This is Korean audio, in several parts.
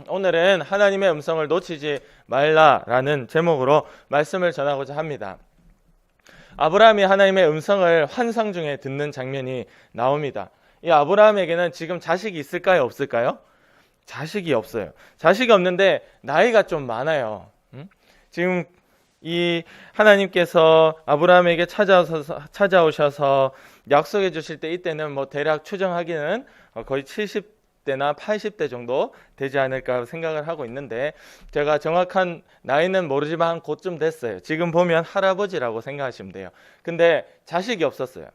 오늘은 하나님의 음성을 놓치지 말라라는 제목으로 말씀을 전하고자 합니다. 아브라함이 하나님의 음성을 환상 중에 듣는 장면이 나옵니다. 이 아브라함에게는 지금 자식이 있을까요? 없을까요? 자식이 없어요. 자식이 없는데 나이가 좀 많아요. 지금 이 하나님께서 아브라함에게 찾아오셔서 약속해 주실 때 이때는 대략 추정하기는 거의 70대나 80대 정도 되지 않을까 생각을 하고 있는데, 제가 정확한 나이는 모르지만 한 그쯤 됐어요. 지금 보면 할아버지라고 생각하시면 돼요. 근데 자식이 없었어요.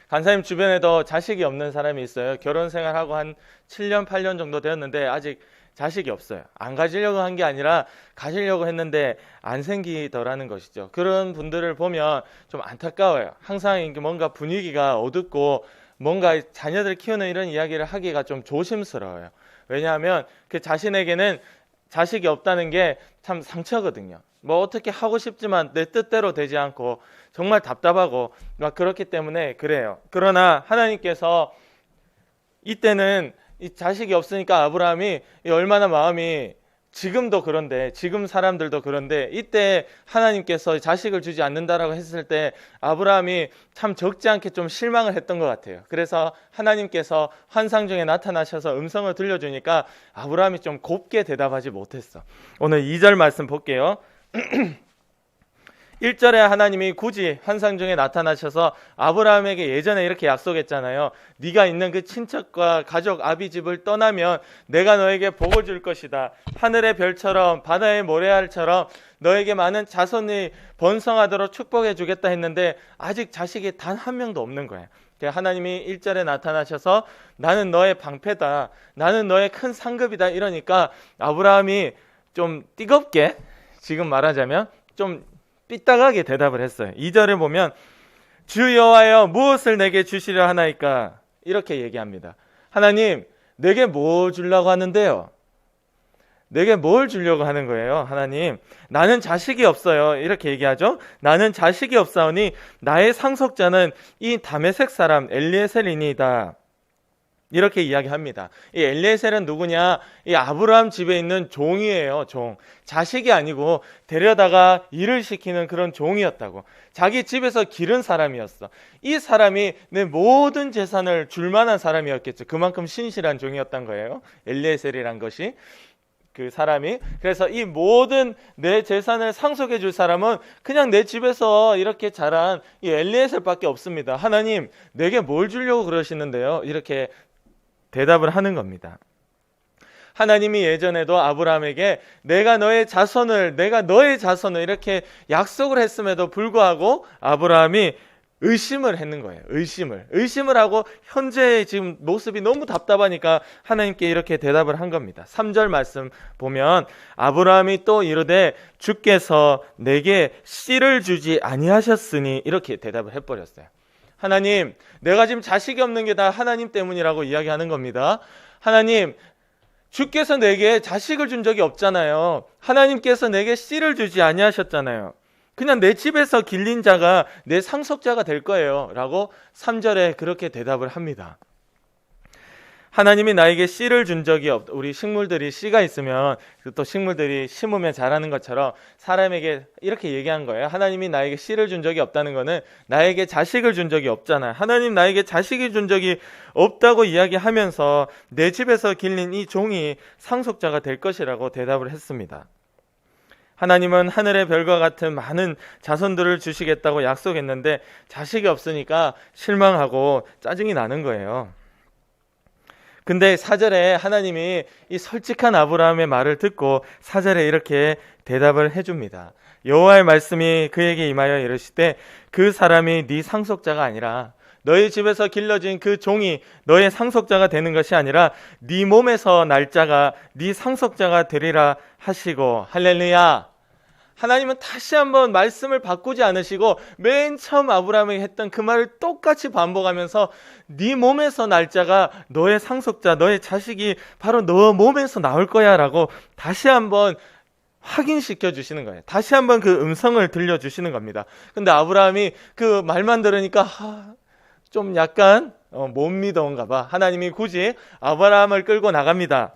간사님 주변에도 자식이 없는 사람이 있어요. 결혼 생활하고 한 7년 8년 정도 되었는데 아직 자식이 없어요. 안 가지려고 한 게 아니라 가지려고 했는데 안 생기더라는 것이죠. 그런 분들을 보면 좀 안타까워요. 항상 뭔가 분위기가 어둡고 뭔가 자녀들 키우는 이런 이야기를 하기가 좀 조심스러워요. 왜냐하면 그 자신에게는 자식이 없다는 게 참 상처거든요. 어떻게 하고 싶지만 내 뜻대로 되지 않고 정말 답답하고 그렇기 때문에 그래요. 그러나 하나님께서 이때는 이 자식이 없으니까 아브라함이 얼마나 마음이, 지금도 그런데, 지금 사람들도 그런데 이때 하나님께서 자식을 주지 않는다라고 했을 때 아브라함이 참 적지 않게 좀 실망을 했던 것 같아요. 그래서 하나님께서 환상 중에 나타나셔서 음성을 들려주니까 아브라함이 좀 곱게 대답하지 못했어. 오늘 2절 말씀 볼게요. 1절에 하나님이 굳이 환상 중에 나타나셔서 아브라함에게 예전에 이렇게 약속했잖아요. 네가 있는 그 친척과 가족 아비집을 떠나면 내가 너에게 복을 줄 것이다. 하늘의 별처럼 바다의 모래알처럼 너에게 많은 자손이 번성하도록 축복해 주겠다 했는데 아직 자식이 단 한 명도 없는 거예요. 하나님이 1절에 나타나셔서 나는 너의 방패다, 나는 너의 큰 상급이다 이러니까 아브라함이 좀 뜨겁게, 지금 말하자면 좀 삐딱하게 대답을 했어요. 2절을 보면 주 여호와여 무엇을 내게 주시려 하나이까, 이렇게 얘기합니다. 하나님, 내게 뭐 주려고 하는데요? 내게 뭘 주려고 하는 거예요? 하나님, 나는 자식이 없어요. 이렇게 얘기하죠. 나는 자식이 없사오니 나의 상속자는 이 다메섹 사람 엘리에셀이니이다. 이렇게 이야기합니다. 이 엘리에셀은 누구냐? 이 아브라함 집에 있는 종이에요. 종. 자식이 아니고 데려다가 일을 시키는 그런 종이었다고. 자기 집에서 기른 사람이었어. 이 사람이 내 모든 재산을 줄 만한 사람이었겠죠. 그만큼 신실한 종이었던 거예요. 엘리에셀이란 것이. 그 사람이. 그래서 이 모든 내 재산을 상속해 줄 사람은 그냥 내 집에서 이렇게 자란 이 엘리에셀밖에 없습니다. 하나님, 내게 뭘 주려고 그러시는데요? 이렇게 대답을 하는 겁니다. 하나님이 예전에도 아브라함에게 내가 너의 자손을 이렇게 약속을 했음에도 불구하고 아브라함이 의심을 했는 거예요. 의심을 하고 현재의 지금 모습이 너무 답답하니까 하나님께 이렇게 대답을 한 겁니다. 3절 말씀 보면 아브라함이 또 이르되 주께서 내게 씨를 주지 아니하셨으니, 이렇게 대답을 해버렸어요. 하나님, 내가 지금 자식이 없는 게 다 하나님 때문이라고 이야기하는 겁니다. 하나님, 주께서 내게 자식을 준 적이 없잖아요. 하나님께서 내게 씨를 주지 아니하셨잖아요. 그냥 내 집에서 길린 자가 내 상속자가 될 거예요 라고 3절에 그렇게 대답을 합니다. 하나님이 나에게 씨를 준 적이 없다. 우리 식물들이 씨가 있으면 또 식물들이 심으면 자라는 것처럼 사람에게 이렇게 얘기한 거예요. 하나님이 나에게 씨를 준 적이 없다는 거는 나에게 자식을 준 적이 없잖아요. 하나님 나에게 자식이 준 적이 없다고 이야기하면서 내 집에서 길린 이 종이 상속자가 될 것이라고 대답을 했습니다. 하나님은 하늘의 별과 같은 많은 자손들을 주시겠다고 약속했는데 자식이 없으니까 실망하고 짜증이 나는 거예요. 근데 4절에 하나님이 이 솔직한 아브라함의 말을 듣고 4절에 이렇게 대답을 해줍니다. 여호와의 말씀이 그에게 임하여 이르시되 그 사람이 네 상속자가 아니라 너희 집에서 길러진 그 종이 너의 상속자가 되는 것이 아니라 네 몸에서 날 자가 네 상속자가 되리라 하시고. 할렐루야. 하나님은 다시 한번 말씀을 바꾸지 않으시고 맨 처음 아브라함에게 했던 그 말을 똑같이 반복하면서 네 몸에서 날 자가 너의 상속자, 너의 자식이 바로 너 몸에서 나올 거야 라고 다시 한번 확인시켜 주시는 거예요. 다시 한번 그 음성을 들려주시는 겁니다. 근데 아브라함이 그 말만 들으니까 좀 약간 못 믿어온가 봐. 하나님이 굳이 아브라함을 끌고 나갑니다.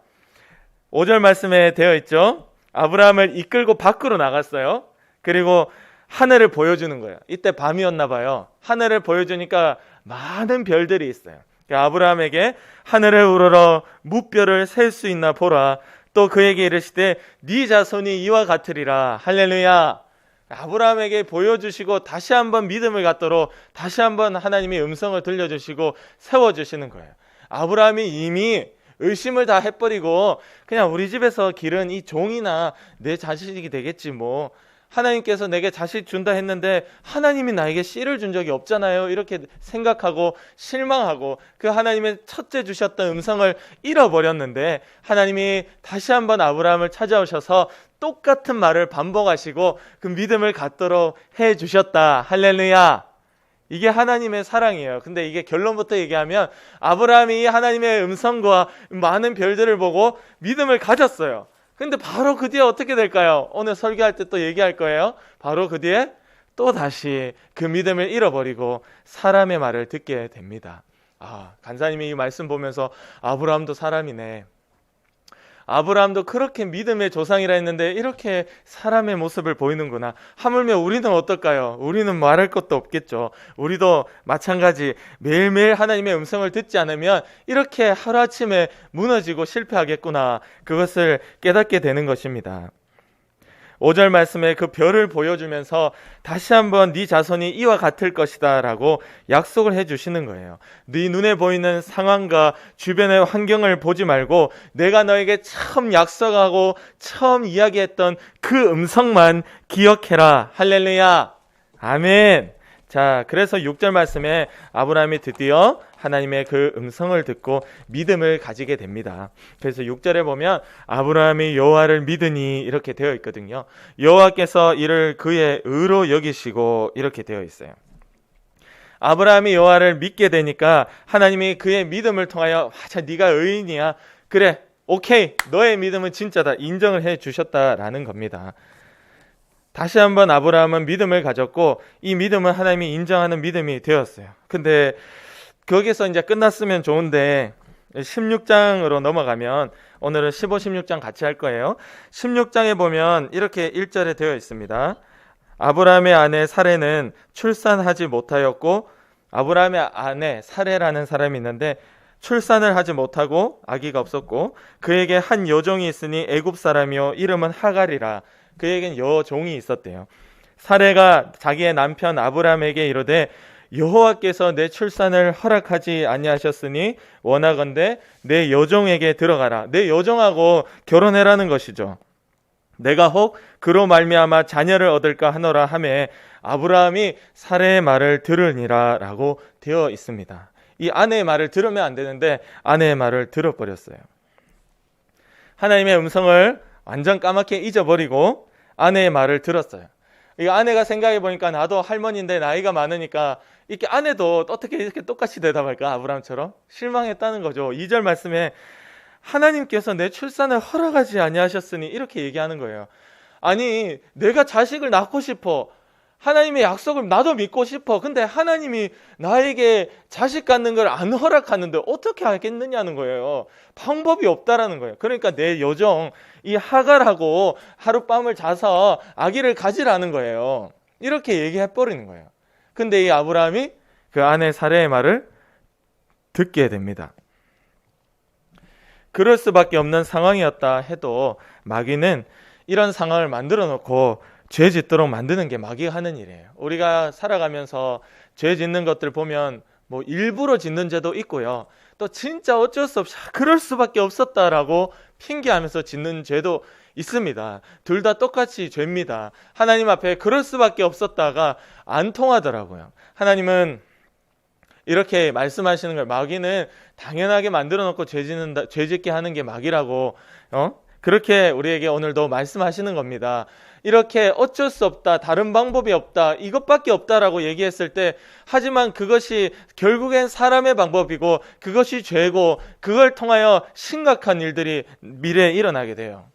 5절 말씀에 되어 있죠. 아브라함을 이끌고 밖으로 나갔어요. 그리고 하늘을 보여주는 거예요. 이때 밤이었나 봐요. 하늘을 보여주니까 많은 별들이 있어요. 아브라함에게 하늘을 우러러 무별을 셀 수 있나 보라. 또 그에게 이르시되 네 자손이 이와 같으리라. 할렐루야. 아브라함에게 보여주시고 다시 한번 믿음을 갖도록 다시 한번 하나님이 음성을 들려주시고 세워주시는 거예요. 아브라함이 이미 의심을 다 해버리고 그냥 우리 집에서 기른 이 종이나 내 자식이 되겠지 뭐, 하나님께서 내게 자식 준다 했는데 하나님이 나에게 씨를 준 적이 없잖아요, 이렇게 생각하고 실망하고 그 하나님의 첫째 주셨던 음성을 잃어버렸는데, 하나님이 다시 한번 아브라함을 찾아오셔서 똑같은 말을 반복하시고 그 믿음을 갖도록 해 주셨다. 할렐루야. 이게 하나님의 사랑이에요. 근데 이게 결론부터 얘기하면 아브라함이 하나님의 음성과 많은 별들을 보고 믿음을 가졌어요. 근데 바로 그 뒤에 어떻게 될까요? 오늘 설교할 때 또 얘기할 거예요. 바로 그 뒤에 또 다시 그 믿음을 잃어버리고 사람의 말을 듣게 됩니다. 간사님이 이 말씀 보면서 아브라함도 사람이네, 아브라함도 그렇게 믿음의 조상이라 했는데 이렇게 사람의 모습을 보이는구나. 하물며 우리는 어떨까요? 우리는 말할 것도 없겠죠. 우리도 마찬가지 매일매일 하나님의 음성을 듣지 않으면 이렇게 하루아침에 무너지고 실패하겠구나. 그것을 깨닫게 되는 것입니다. 5절 말씀에 그 별을 보여주면서 다시 한번 네 자손이 이와 같을 것이다 라고 약속을 해주시는 거예요. 네 눈에 보이는 상황과 주변의 환경을 보지 말고 내가 너에게 처음 약속하고 처음 이야기했던 그 음성만 기억해라. 할렐루야. 아멘. 자, 그래서 6절 말씀에 아브라함이 드디어 하나님의 그 음성을 듣고 믿음을 가지게 됩니다. 그래서 6절에 보면 아브라함이 여호와를 믿으니 이렇게 되어 있거든요. 여호와께서 이를 그의 의로 여기시고 이렇게 되어 있어요. 아브라함이 여호와를 믿게 되니까 하나님이 그의 믿음을 통하여 자, 네가 의인이야. 그래, 오케이, 너의 믿음은 진짜다. 인정을 해 주셨다라는 겁니다. 다시 한번 아브라함은 믿음을 가졌고 이 믿음은 하나님이 인정하는 믿음이 되었어요. 근데 거기서 이제 끝났으면 좋은데 16장으로 넘어가면, 오늘은 15, 16장 같이 할 거예요. 16장에 보면 이렇게 1절에 되어 있습니다. 아브라함의 아내 사레는 출산하지 못하였고, 아브라함의 아내 사레라는 사람이 있는데 출산을 하지 못하고 아기가 없었고, 그에게 한 여종이 있으니 애굽 사람이요 이름은 하갈이라. 그에겐 여종이 있었대요. 사레가 자기의 남편 아브라함에게 이르되 여호와께서 내 출산을 허락하지 아니하셨으니 원하건대 내 여종에게 들어가라. 내 여종하고 결혼해라는 것이죠. 내가 혹 그로 말미암아 자녀를 얻을까 하노라 하매 아브라함이 사레의 말을 들으니라 라고 되어 있습니다. 이 아내의 말을 들으면 안 되는데 아내의 말을 들어버렸어요. 하나님의 음성을 완전 까맣게 잊어버리고 아내의 말을 들었어요. 이 아내가 생각해 보니까 나도 할머니인데 나이가 많으니까 이렇게 아내도 어떻게 이렇게 똑같이 대답할까? 아브라함처럼 실망했다는 거죠. 2절 말씀에 하나님께서 내 출산을 허락하지 아니하셨으니 이렇게 얘기하는 거예요. 아니, 내가 자식을 낳고 싶어. 하나님의 약속을 나도 믿고 싶어. 근데 하나님이 나에게 자식 갖는 걸 안 허락하는데 어떻게 하겠느냐는 거예요. 방법이 없다라는 거예요. 그러니까 내 여종 이 하갈하고 하룻밤을 자서 아기를 가지라는 거예요. 이렇게 얘기해 버리는 거예요. 근데 이 아브라함이 그 아내 사레의 말을 듣게 됩니다. 그럴 수밖에 없는 상황이었다 해도 마귀는 이런 상황을 만들어 놓고 죄 짓도록 만드는 게 마귀가 하는 일이에요. 우리가 살아가면서 죄 짓는 것들 보면 뭐 일부러 짓는 죄도 있고요. 또 진짜 어쩔 수 없이 그럴 수밖에 없었다라고 핑계하면서 짓는 죄도 있습니다. 둘 다 똑같이 죄입니다. 하나님 앞에 그럴 수밖에 없었다가 안 통하더라고요. 하나님은 이렇게 말씀하시는 걸, 마귀는 당연하게 만들어 놓고 죄 짓게 하는 게 마귀라고 그렇게 우리에게 오늘도 말씀하시는 겁니다. 이렇게 어쩔 수 없다, 다른 방법이 없다, 이것밖에 없다라고 얘기했을 때, 하지만 그것이 결국엔 사람의 방법이고 그것이 죄고 그걸 통하여 심각한 일들이 미래에 일어나게 돼요.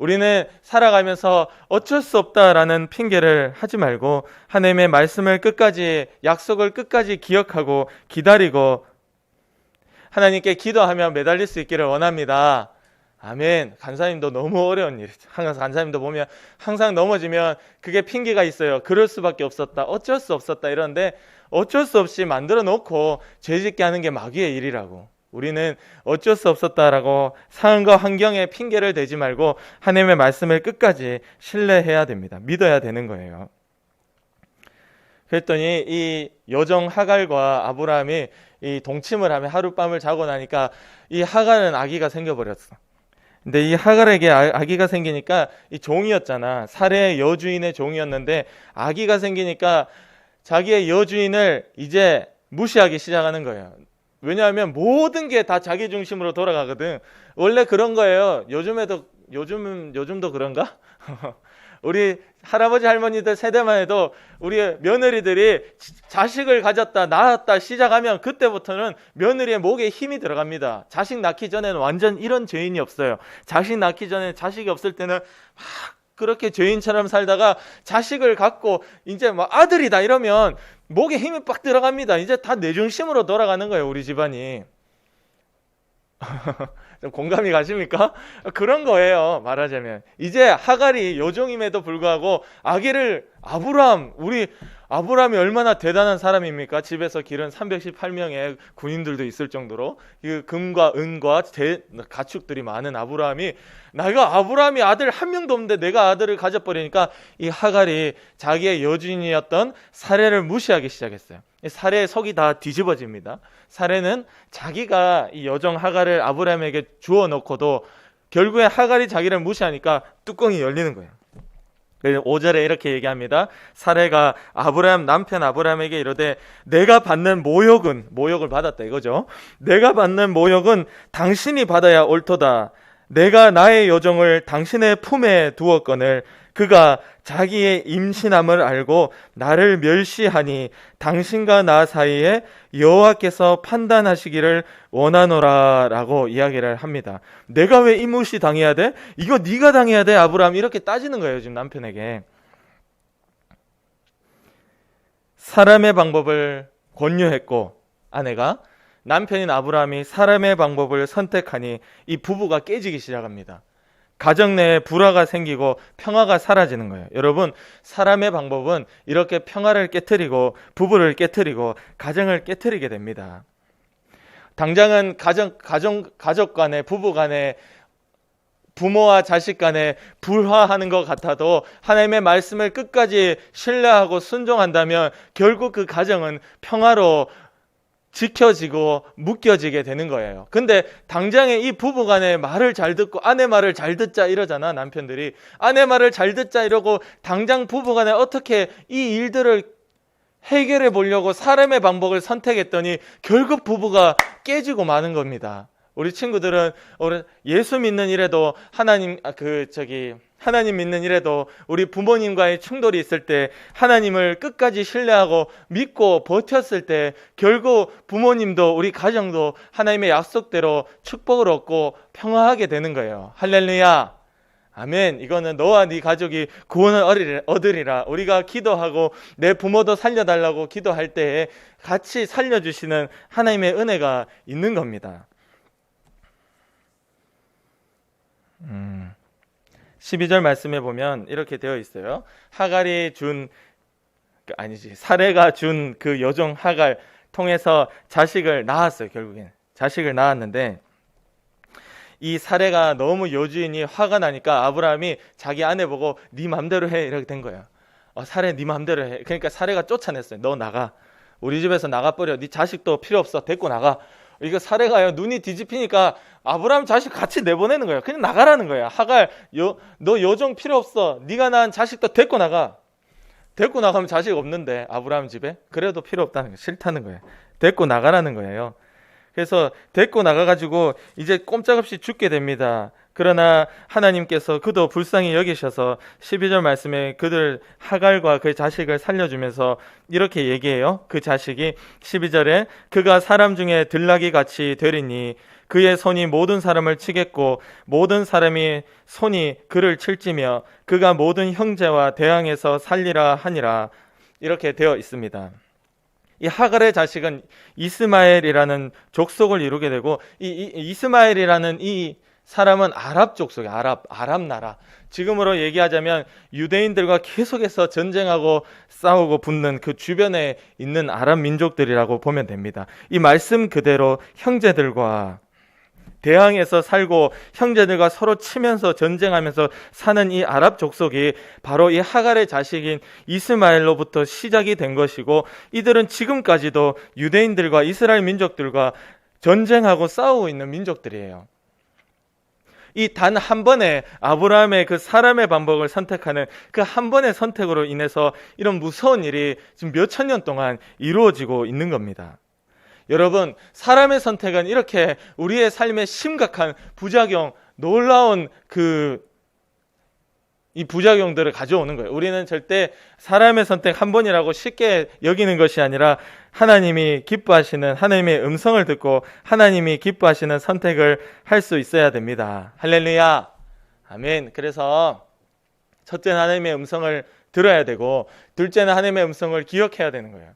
우리는 살아가면서 어쩔 수 없다라는 핑계를 하지 말고 하나님의 말씀을 끝까지, 약속을 끝까지 기억하고 기다리고 하나님께 기도하며 매달릴 수 있기를 원합니다. 아멘. 간사님도 너무 어려운 일이죠. 항상 간사님도 보면 항상 넘어지면 그게 핑계가 있어요. 그럴 수밖에 없었다, 어쩔 수 없었다 이러는데, 어쩔 수 없이 만들어 놓고 죄짓게 하는 게 마귀의 일이라고. 우리는 어쩔 수 없었다라고 상황과 환경에 핑계를 대지 말고 하나님의 말씀을 끝까지 신뢰해야 됩니다. 믿어야 되는 거예요. 그랬더니 이 여종 하갈과 아브라함이 이 동침을 하며 하룻밤을 자고 나니까 이 하갈은 아기가 생겨버렸어. 근데 이 하갈에게 아기가 생기니까, 이 종이었잖아, 사례의 여주인의 종이었는데 아기가 생기니까 자기의 여주인을 이제 무시하기 시작하는 거예요. 왜냐하면 모든 게 다 자기 중심으로 돌아가거든. 원래 그런 거예요. 요즘도 그런가? 우리 할아버지 할머니들 세대만 해도 우리 며느리들이 자식을 가졌다, 낳았다 시작하면 그때부터는 며느리의 목에 힘이 들어갑니다. 자식 낳기 전에는 완전 이런 죄인이 없어요. 자식 낳기 전에, 자식이 없을 때는 막 그렇게 죄인처럼 살다가 자식을 갖고 이제 막 아들이다 이러면 목에 힘이 빡 들어갑니다. 이제 다 내 중심으로 돌아가는 거예요, 우리 집안이. 좀 공감이 가십니까? 그런 거예요, 말하자면. 이제 하갈이 여종임에도 불구하고 아기를, 우리 아브라함이 얼마나 대단한 사람입니까? 집에서 기른 318명의 군인들도 있을 정도로 그 금과 은과 가축들이 많은 아브라함이, 아브라함이 아들 한 명도 없는데 내가 아들을 가져버리니까 이 하갈이 자기의 여주인이었던 사례를 무시하기 시작했어요. 사례의 속이 다 뒤집어집니다. 사례는 자기가 이 여종 하갈을 아브라함에게 주어 놓고도 결국에 하갈이 자기를 무시하니까 뚜껑이 열리는 거예요. 5절에 이렇게 얘기합니다. 사례가 남편 아브라함에게 이르되 내가 받는 모욕을 받았다 이거죠. 내가 받는 모욕은 당신이 받아야 옳도다. 내가 나의 여종을 당신의 품에 두었거늘 그가 자기의 임신함을 알고 나를 멸시하니 당신과 나 사이에 여호와께서 판단하시기를 원하노라 라고 이야기를 합니다. 내가 왜 이 무시 당해야 돼? 이거 네가 당해야 돼, 아브라함. 이렇게 따지는 거예요, 지금 남편에게. 사람의 방법을 권유했고 아내가, 남편인 아브라함이 사람의 방법을 선택하니 이 부부가 깨지기 시작합니다. 가정 내에 불화가 생기고 평화가 사라지는 거예요. 여러분, 사람의 방법은 이렇게 평화를 깨트리고 부부를 깨트리고 가정을 깨트리게 됩니다. 당장은 가족 간에, 부부 간에, 부모와 자식 간에 불화하는 것 같아도 하나님의 말씀을 끝까지 신뢰하고 순종한다면 결국 그 가정은 평화로 지켜지고 묶여지게 되는 거예요. 근데 당장에 이 부부간에 말을 잘 듣고 아내 말을 잘 듣자 이러잖아, 남편들이. 아내 말을 잘 듣자 이러고 당장 부부간에 어떻게 이 일들을 해결해 보려고 사람의 방법을 선택했더니 결국 부부가 깨지고 마는 겁니다. 우리 친구들은 예수 믿는 일에도 하나님 믿는 일에도 우리 부모님과의 충돌이 있을 때 하나님을 끝까지 신뢰하고 믿고 버텼을 때 결국 부모님도 우리 가정도 하나님의 약속대로 축복을 얻고 평화하게 되는 거예요. 할렐루야. 아멘. 이거는 너와 네 가족이 구원을 얻으리라. 우리가 기도하고 내 부모도 살려달라고 기도할 때에 같이 살려주시는 하나님의 은혜가 있는 겁니다. 12절 말씀에 보면 이렇게 되어 있어요. 사례가 준 그 여종 하갈 통해서 자식을 낳았어요. 결국엔 자식을 낳았는데 이 사례가 너무 여주인이 화가 나니까 아브라함이 자기 아내 보고 네 맘대로 해 이렇게 된 거예요. 사례 네 맘대로 해. 그러니까 사례가 쫓아냈어요. 너 나가. 우리 집에서 나가버려. 네 자식도 필요 없어. 데리고 나가. 이거 사례가요, 눈이 뒤집히니까 아브라함 자식 같이 내보내는 거예요. 그냥 나가라는 거야. 하갈, 너 여종 필요 없어. 네가 낳은 자식도 데리고 나가. 데리고 나가면 자식 없는데 아브라함 집에? 그래도 필요 없다는 거예요. 싫다는 거예요. 데리고 나가라는 거예요. 그래서 데리고 나가가지고 이제 꼼짝없이 죽게 됩니다. 그러나 하나님께서 그도 불쌍히 여기셔서 12절 말씀에 그들 하갈과 그 자식을 살려주면서 이렇게 얘기해요. 그 자식이 12절에 그가 사람 중에 들나귀 같이 되리니 그의 손이 모든 사람을 치겠고 모든 사람이 손이 그를 칠지며 그가 모든 형제와 대항해서 살리라 하니라. 이렇게 되어 있습니다. 이 하갈의 자식은 이스마엘이라는 족속을 이루게 되고 이 이스마엘이라는 이 사람은 아랍 족속이에요. 아랍 나라. 지금으로 얘기하자면 유대인들과 계속해서 전쟁하고 싸우고 붙는 그 주변에 있는 아랍 민족들이라고 보면 됩니다. 이 말씀 그대로 형제들과 대항해서 살고 형제들과 서로 치면서 전쟁하면서 사는 이 아랍 족속이 바로 이 하갈의 자식인 이스마엘로부터 시작이 된 것이고 이들은 지금까지도 유대인들과 이스라엘 민족들과 전쟁하고 싸우고 있는 민족들이에요. 이 단 한 번의 아브라함의 그 사람의 방법을 선택하는 그 한 번의 선택으로 인해서 이런 무서운 일이 지금 몇천 년 동안 이루어지고 있는 겁니다. 여러분, 사람의 선택은 이렇게 우리의 삶에 심각한 부작용, 놀라운 이 부작용들을 가져오는 거예요. 우리는 절대 사람의 선택 한 번이라고 쉽게 여기는 것이 아니라 하나님이 기뻐하시는 하나님의 음성을 듣고 하나님이 기뻐하시는 선택을 할 수 있어야 됩니다. 할렐루야. 아멘. 그래서 첫째는 하나님의 음성을 들어야 되고 둘째는 하나님의 음성을 기억해야 되는 거예요.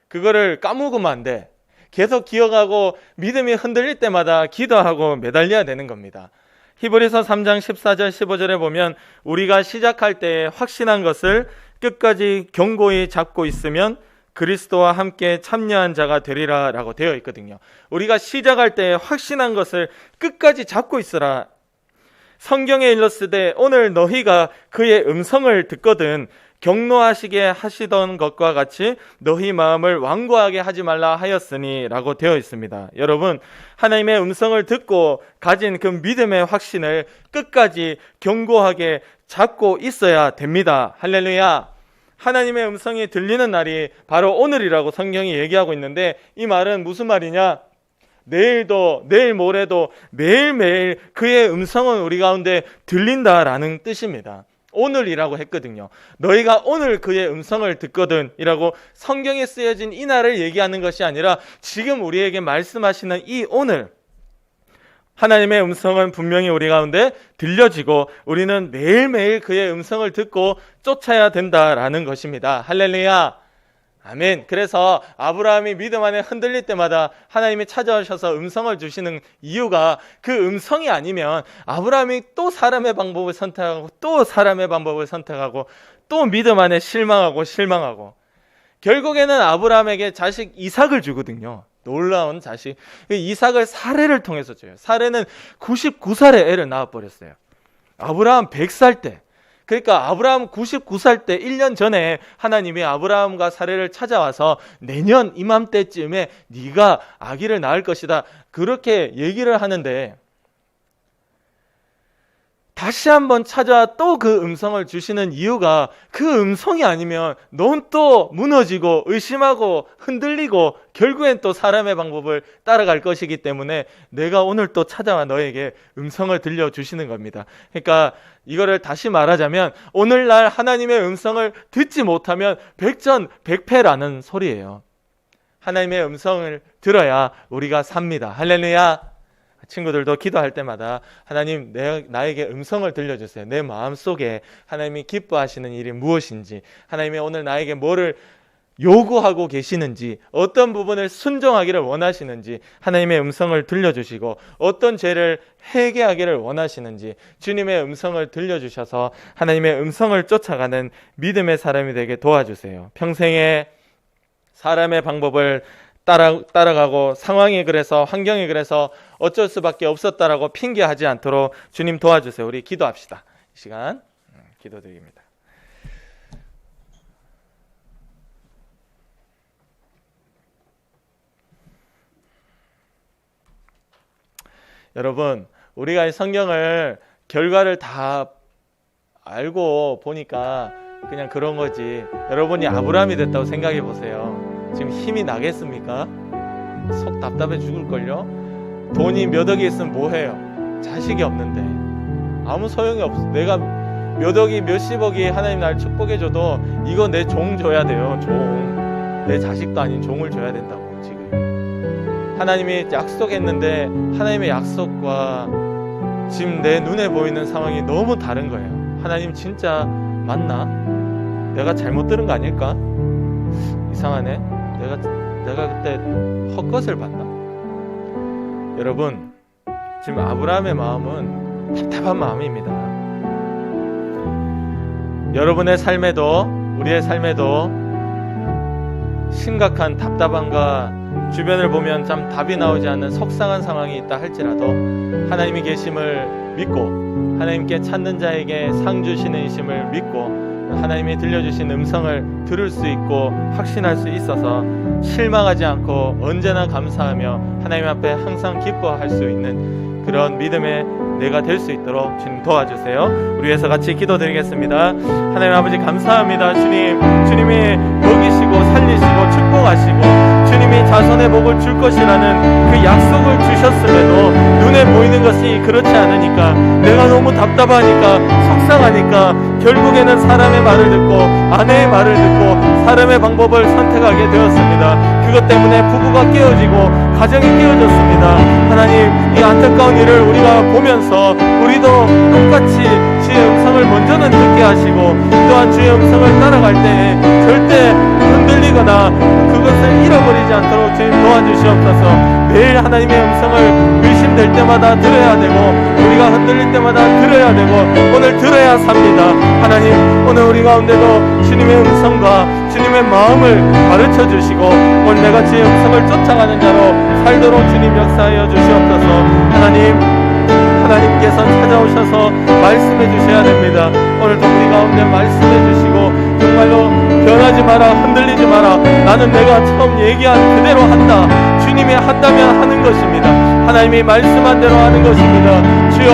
그거를 까먹으면 안 돼. 계속 기억하고 믿음이 흔들릴 때마다 기도하고 매달려야 되는 겁니다. 히브리서 3장 14절 15절에 보면 우리가 시작할 때에 확신한 것을 끝까지 견고히 잡고 있으면 그리스도와 함께 참여한 자가 되리라 라고 되어 있거든요. 우리가 시작할 때에 확신한 것을 끝까지 잡고 있으라. 성경에 일렀으되 오늘 너희가 그의 음성을 듣거든 경노하시게 하시던 것과 같이 너희 마음을 완고하게 하지 말라 하였으니 라고 되어 있습니다. 여러분, 하나님의 음성을 듣고 가진 그 믿음의 확신을 끝까지 견고하게 잡고 있어야 됩니다. 할렐루야. 하나님의 음성이 들리는 날이 바로 오늘이라고 성경이 얘기하고 있는데 이 말은 무슨 말이냐? 내일도 내일 모레도 매일매일 그의 음성은 우리 가운데 들린다라는 뜻입니다. 오늘이라고 했거든요. 너희가 오늘 그의 음성을 듣거든 이라고 성경에 쓰여진 이 날을 얘기하는 것이 아니라 지금 우리에게 말씀하시는 이 오늘, 하나님의 음성은 분명히 우리 가운데 들려지고 우리는 매일매일 그의 음성을 듣고 쫓아야 된다라는 것입니다. 할렐루야. 아멘. 그래서 아브라함이 믿음 안에 흔들릴 때마다 하나님이 찾아오셔서 음성을 주시는 이유가 그 음성이 아니면 아브라함이 또 사람의 방법을 선택하고 또 사람의 방법을 선택하고 또 믿음 안에 실망하고 결국에는 아브라함에게 자식 이삭을 주거든요. 놀라운 자식. 이삭을 사레를 통해서 줘요. 사레는 99살에 애를 낳아버렸어요. 아브라함 100살 때. 그러니까 아브라함 99살 때 1년 전에 하나님이 아브라함과 사레를 찾아와서 내년 이맘때쯤에 네가 아기를 낳을 것이다. 그렇게 얘기를 하는데 다시 한번 찾아와 또 그 음성을 주시는 이유가 그 음성이 아니면 넌 또 무너지고 의심하고 흔들리고 결국엔 또 사람의 방법을 따라갈 것이기 때문에 내가 오늘 또 찾아와 너에게 음성을 들려주시는 겁니다. 그러니까 이거를 다시 말하자면 오늘날 하나님의 음성을 듣지 못하면 백전백패라는 소리예요. 하나님의 음성을 들어야 우리가 삽니다. 할렐루야. 친구들도 기도할 때마다 하나님 나에게 음성을 들려주세요. 내 마음속에 하나님이 기뻐하시는 일이 무엇인지, 하나님이 오늘 나에게 뭐를 요구하고 계시는지, 어떤 부분을 순종하기를 원하시는지 하나님의 음성을 들려주시고 어떤 죄를 회개하기를 원하시는지 주님의 음성을 들려주셔서 하나님의 음성을 쫓아가는 믿음의 사람이 되게 도와주세요. 평생에 사람의 방법을 따라가고 상황이 그래서 환경이 그래서 어쩔 수밖에 없었다라고 핑계하지 않도록 주님 도와주세요. 우리 기도합시다. 이 시간 기도드립니다. 여러분, 우리가 이 성경을 결과를 다 알고 보니까 그냥 그런 거지. 여러분이 아브라함이 됐다고 생각해 보세요. 지금 힘이 나겠습니까? 속 답답해 죽을걸요. 돈이 몇 억이 있으면 뭐해요? 자식이 없는데 아무 소용이 없어. 내가 몇 억이 몇십억이 하나님 날 축복해줘도 이거 내 종 줘야 돼요. 종. 내 자식도 아닌 종을 줘야 된다고. 지금 하나님이 약속했는데 하나님의 약속과 지금 내 눈에 보이는 상황이 너무 다른 거예요. 하나님 진짜 맞나? 내가 잘못 들은 거 아닐까? 이상하네. 내가 그때 헛것을 봤나? 여러분, 지금 아브라함의 마음은 답답한 마음입니다. 여러분의 삶에도 우리의 삶에도 심각한 답답함과 주변을 보면 참 답이 나오지 않는 속상한 상황이 있다 할지라도 하나님이 계심을 믿고 하나님께 찾는 자에게 상 주시는 이심을 믿고 하나님이 들려주신 음성을 들을 수 있고 확신할 수 있어서 실망하지 않고 언제나 감사하며 하나님 앞에 항상 기뻐할 수 있는 그런 믿음의 내가 될 수 있도록 주님 도와주세요. 우리 위해서 같이 기도드리겠습니다. 하나님 아버지 감사합니다. 주님이 먹이시고 살리시고 축복하시고 주님이 자손의 복을 줄 것이라는 그 약속을 주셨음에도 눈에 보이는 것이 그렇지 않으니까 내가 너무 답답하니까 속상하니까 결국에는 사람의 말을 듣고 아내의 말을 듣고 사람의 방법을 선택하게 되었습니다. 그것 때문에 부부가 깨어지고 가정이 깨어졌습니다. 하나님, 이 안타까운 일을 우리가 보면서 우리도 똑같이 주의 음성을 먼저는 듣게 하시고 또한 주의 음성을 따라갈 때 절대 흔들리거나 그것을 잃어버리지 않도록 주님 도와주시옵소서. 매일 하나님의 음성을 의심될 때마다 들어야 되고 우리가 흔들릴 때마다 들어야 되고 오늘 들어야 삽니다. 하나님, 오늘 우리 가운데도 주님의 음성과 주님의 마음을 가르쳐 주시고 오늘 내가 주의 음성을 쫓아가는 자로 살도록 주님 역사하여 주시옵소서. 하나님께서 찾아오셔서 말씀해 주셔야 됩니다. 오늘도 우리 가운데 말씀해 주시고 정말로 변하지 마라, 흔들리지 마라. 나는 내가 처음 얘기한 그대로 한다. 주님이 한다면 하는 것입니다. 하나님이 말씀한 대로 하는 것입니다. 주여,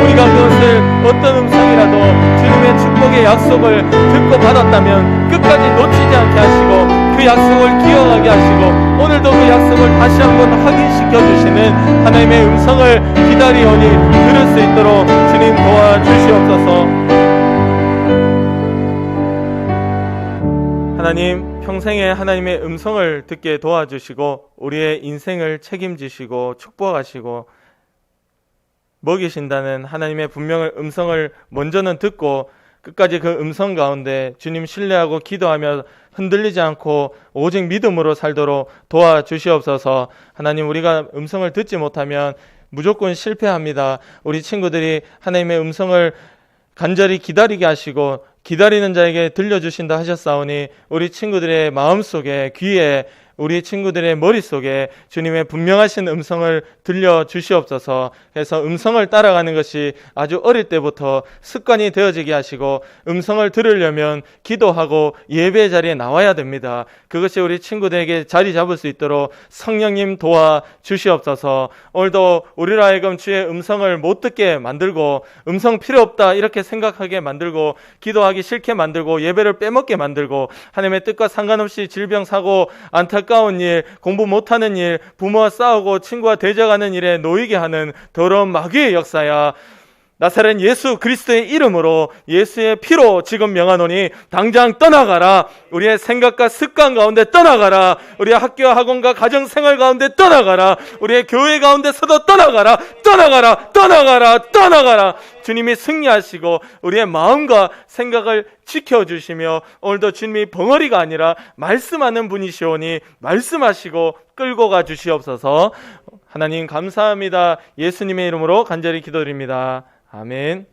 우리가 그것을 어떤 음성이라도 주님의 축복의 약속을 듣고 받았다면 끝까지 놓치지 않게 하시고 그 약속을 기억하게 하시고 오늘도 그 약속을 다시 한번 확인시켜 주시는 하나님의 음성을 기다리오니 들을 수 있도록 주님 도와주시옵소서. 하나님, 평생에 하나님의 음성을 듣게 도와주시고 우리의 인생을 책임지시고 축복하시고 먹이신다는 하나님의 분명한 음성을 먼저는 듣고 끝까지 그 음성 가운데 주님 신뢰하고 기도하며 흔들리지 않고 오직 믿음으로 살도록 도와주시옵소서. 하나님, 우리가 음성을 듣지 못하면 무조건 실패합니다. 우리 친구들이 하나님의 음성을 간절히 기다리게 하시고 기다리는 자에게 들려주신다 하셨사오니 우리 친구들의 마음속에 귀에 우리 친구들의 머릿속에 주님의 분명하신 음성을 들려주시옵소서. 그래서 음성을 따라가는 것이 아주 어릴 때부터 습관이 되어지게 하시고 음성을 들으려면 기도하고 예배 자리에 나와야 됩니다. 그것이 우리 친구들에게 자리 잡을 수 있도록 성령님 도와주시옵소서. 오늘도 우리로 하여금 주의 음성을 못 듣게 만들고 음성 필요 없다 이렇게 생각하게 만들고 기도하기 싫게 만들고 예배를 빼먹게 만들고 하나님의 뜻과 상관없이 질병, 사고, 안타까운 일, 공부 못하는 일, 부모와 싸우고 친구와 대적하는 일에 놓이게 하는 더러운 마귀의 역사야. 나사렛 예수 그리스도의 이름으로 예수의 피로 지금 명하노니 당장 떠나가라. 우리의 생각과 습관 가운데 떠나가라. 우리의 학교와 학원과 가정생활 가운데 떠나가라. 우리의 교회 가운데서도 떠나가라. 떠나가라. 떠나가라. 떠나가라. 주님이 승리하시고 우리의 마음과 생각을 지켜주시며 오늘도 주님이 벙어리가 아니라 말씀하는 분이시오니 말씀하시고 끌고 가 주시옵소서. 하나님 감사합니다. 예수님의 이름으로 간절히 기도드립니다. 아멘.